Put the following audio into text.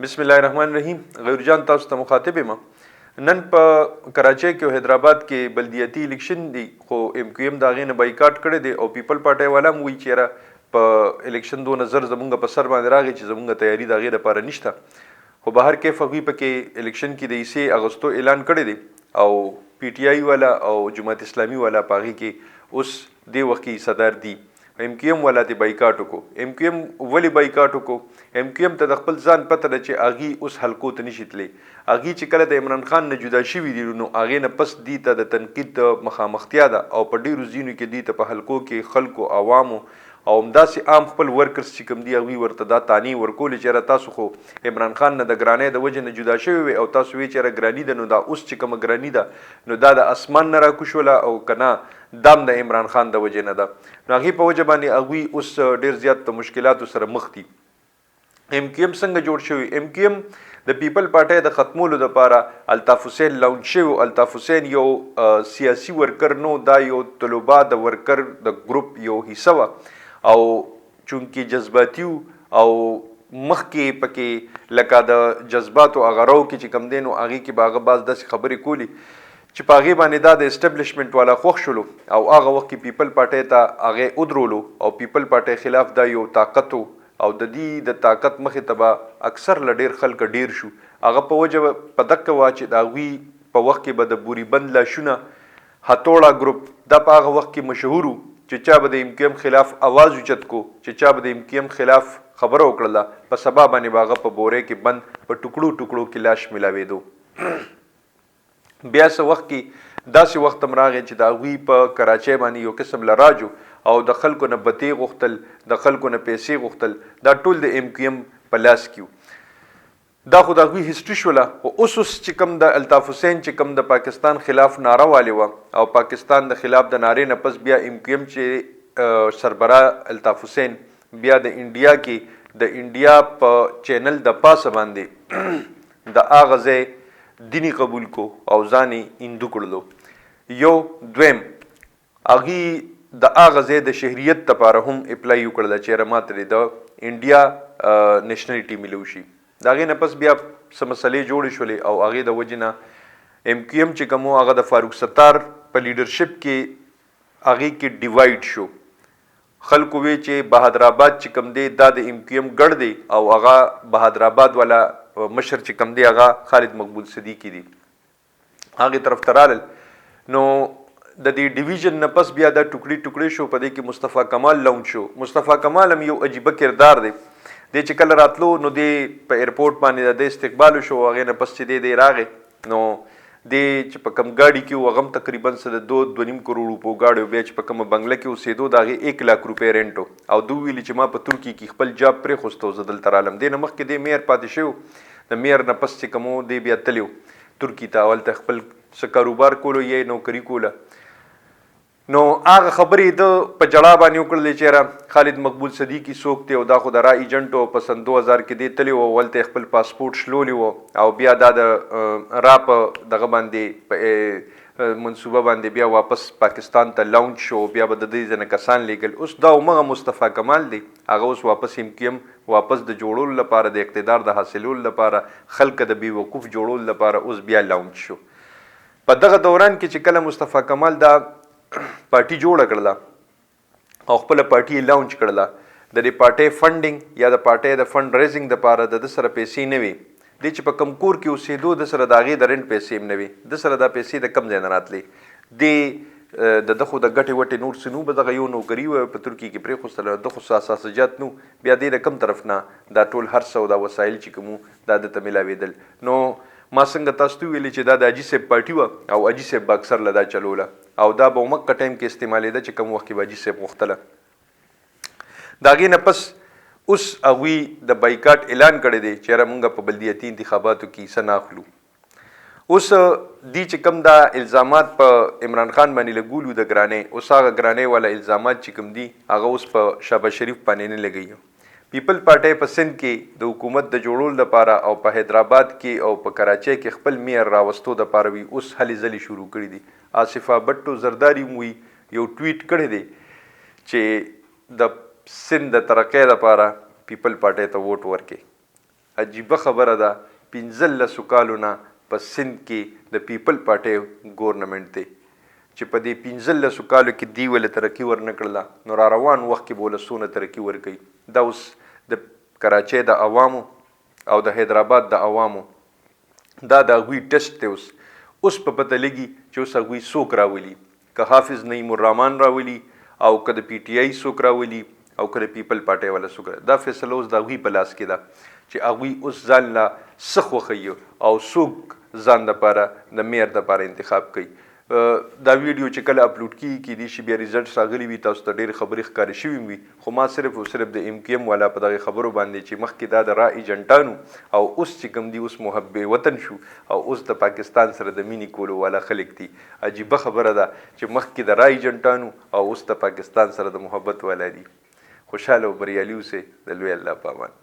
بسم الله الرحمن الرحیم. غیر جان تاسو ته مخاطب یم. نن په کراچۍ کې او حیدرآباد کې بلدیاتي الیکشن دی خو ایم کیو ایم دا غینه بایکاټ کړی دی او پیپل پارټي والا مو وی چیرې په الیکشن 2000 زمونږ په سر باندې راغی چې زمونږ تیاری دا غیره لپاره نشته. خو بهر کې فغوی پکې الیکشن کې د 3 اگستو اعلان کړی دی او پی ټی آی والا او جماعت اسلامي والا پاغي کې اوس دی وخت کې صدر دی. ایم کیو ایم والا ته بایکاټ وکړو. ایم کیو ایم ولی بایکاټ وکړو؟ ایم کیو ایم ته د خپل ځان پته ده چې اغي اوس حلقو ته نشي تللی. اغي چې کله د عمران خان نه جدا شوي دي نو اغه نه پس دی ته د تنقید مخامختیا ده او په ډیرو ځینو کې دی ته په حلقو کې خلکو عوامو او همداسې عام خپل ورکرز چې کوم دی هغوی ورته دا تانی ورکول چې تاسو خو عمران خان نه د ګرانۍ د وجې نه جدا شوي وي او تاسو وی چې ګرانی ده نو دا اوس چې کومه ګرانی ده نو دا د اسمان نه راکوشوله او کنه دام د عمران خان د وجې نه ده. نو هغې په وجه باندې هغوی اوس ډېر زیات مشکلاتو سره مخ دي. ایم کیو ایم څنګه جوړ شوی؟ ایم کیو ایم د پیپل پارټۍ د ختمولو دپاره الطاف حسین لانچ شوی. الطاف حسین یو سیاسي ورکر نو، دا یو طلبا د ورکر د ګروپ یو حصه وه او چونکې جذباتي او مخکې پکې لکه د جذباتو هغه رو کې چې کم دی نو هغې کې به هغه بعض داسې خبرې کولی چې په هغې باندې دا د اسټبلیشمنټ والا خوښ شولو او هغه وخت کې پیپل پارټۍ ته هغې ودرولو او پیپل پارټۍ خلاف دا یو طاقت او د دې د طاقت مخې ته به اکثر له ډېر خلک ډېر شو. هغه په وجه په دقه وه چې د هغوی په وخت کې به د بوري بند لاشونه هتوړه ګروپ دا په هغه وخت کې مشهور و چې چا به د ایم کیو ایم خلاف اواز اوچت کو، چې چا به د ایم کیو ایم خلاف خبره وکړله په سبا باندې به هغه په بورې کې بند په ټوکړو ټوکړو کې لاش ملاوېدو. بیا څه وخت کې داسې وخت هم راغی چې د هغوی په کراچۍ باندې یو قسم لراجو او د خلکو نه بتې غوښتل، د خلکو نه پیسې غوښتل، دا ټول د ایم کیو ایم په لاس کې و. دا خو د هغوی هسټري شوله. خو اوس چې کوم د الطاف حسین چې کوم د پاکستان خلاف ناره والې وه او پاکستان د خلاف د نارې نه پس بیا ایم کیو ایم چې سربراه الطاف حسین بیا د انډیا کې د انډیا په چینل د پاسه باندې د هغه ځای دیني قبول کو او ځانې هندو کړلو. یو دویم هغې د هغه ځای د شهریت دپاره هم اپلای وکړله چې ماته د انډیا نیشنلټي میلو شي. د هغې نه پس بیا څه مسلې جوړې شولې او هغې د وجې نه ایم کیو ایم چې کوم و هغه د فاروق ستار په لیډرشپ کې هغې کې ډیوایډ شو. خلکو وی چې بهادر آباد چې کوم دی دا د ایم کیو ایم ګډ دی او هغه بهادر آباد والا مشر چې کوم دی هغه خالد مقبول صدیقي دی، هغې طرف ته رالل. نو د دې ډیویژن نه پس بیا دا ټوکړي ټوکړي شو. په دې کې مصطفی کمال لونچ شو. مصطفی کمال هم یو عجیبه کردار دی. دی چې کله راتلو نو دی په ایرپورټ باندې د استقبال شو. هغې نه پس چې دی راغی نو دی چې په کم ګاډي کې و هغه هم تقریبا څه د 2.5 کروڑ روپو ګاډی و. بیا چې په کومه بنګله کې اوسېدو د هغې 1 लाख روپۍ رینټ و او دوی ویلي چې ما په ترکي کې خپل جاب پرېښوسته زه دلته رالم. دې نه مخکې دی میر پاتې شوی. د میر نه پس چې کوم و دی بیا تللی ترکي ته، هلته خپل څه کاروبار کولو یا نوکري کوله. نو هغه خبرې د په جړا باندې وکړلې چې یاره خالد مقبول صدیقي څوک دی او دا خو د را ایجنټ و. په سن 2000 کې دی تللی و، هلته خپل پاسپورټ شلولی و او بیا دا د را په دغه باندې په منصوبه باندې بیا واپس پاکستان ته لانچ شو. بیا به د دې ځنه کسان لیږل. اوس دا همغه مصطفی کمال دی، هغه اوس واپس ایم کیو ایم واپس د جوړولو لپاره د اقتدار د حاصلولو لپاره خلک د بې وقوف جوړولو لپاره اوس بیا لانچ شو. په دغه دوران کې چې کله مصطفی کمال دا پارټي جوړه کړله او خپله پارټي یې لانچ کړله، د دې پارټۍ فنډینګ یا د پارټۍ د فنډ ریزینګ دپاره د ده سره پیسې نه وي. دی چې په کوم کور کې اوسېدو د سره د هغې د رنټ پیسې هم نه وي. د سره دا پیسې د کم ځای نه راتلې. دی د ده خو د ګټې وټې نور څه نو به دغه یو نوکري وه په ترکي کې پرېښوستله، د خو اساسجات نو. بیا دی د کم طرف نه دا ټول هر څه او دا وسایل چې کوم دا ده ته میلاوېدل. نو ما څنګه تاسو ته ویلي چې دا د حاجي صاحب پارټي وه او حاجي صاحب به اکثر له دا چلوله او دا به مکه ټایم کې استعمالېده چې کوم وخت کې به حاجي صاحب غوښتله. د هغې نه پس اوس هغوی د بایکاټ اعلان کړی دی چې یاره مونږ په بلدیاتي انتخاباتو کې څه نه اخلو. اوس دی چې کوم دا الزامات په عمران خان باندې لګولو د ګرانۍ، اوس هغه ګرانۍ والا الزامات چې کوم دي هغه اوس په شهباز شریف باندې نه لګوي. پیپل پارټۍ په سند کې د حکومت د جوړولو لپاره او په حیدرآباد کې او په کراچۍ کې خپل میر راوستو دپاره وي اوس هلې ځلې شروع کړي دي. آصفه بټو زرداري مو یو ټویټ کړی دی چې د سند د ترقۍ لپاره پیپل پارټۍ ته ووټ ورکړي. عجیبه خبره ده 15 کالو نه په سند کې د پیپل پارټي ګورنمنټ دی چې په دې 15 کالو کې دی ولې ترقي ورنه کړله نو را روان وخت کې به ولې څونه ترقي ورکوي دا اوس د کراچۍ د عوامو او د حیدرآباد د عوامو دا د هغوی ټسټ دی اوس په پته لګي چې اوس هغوی څوک راولي که حافظ نعیم الرحمن راولي او که د پی ټی آی څوک راولي او که د پیپل پارټۍ والا څوک دا فیصله اوس د هغوی په لاس کې ده چې هغوی اوس ځان له څه خوښوي او څوک ځان دپاره د میر دپاره انتخاب کوي دا ویډیو چې کله اپلوډ کیږي کیدای شي بیا ریزلټس راغلي وي تاسو ته ډېرې خبرې ښکارې شوي وي خو ما صرف او صرف د ایم کیو ایم والا په دغې خبرو باندې چې مخکې دا د را ایجنټانو او اوس چې کوم دي اوس محب وطن شو او اوس د پاکستان سره د مینې کولو والا خلک دي عجیبه خبره ده چې مخکې د را ایجنټانو او اوس د پاکستان سره د محبت والا دي خوشحاله او بریالي اوسئ د لوی الله په امان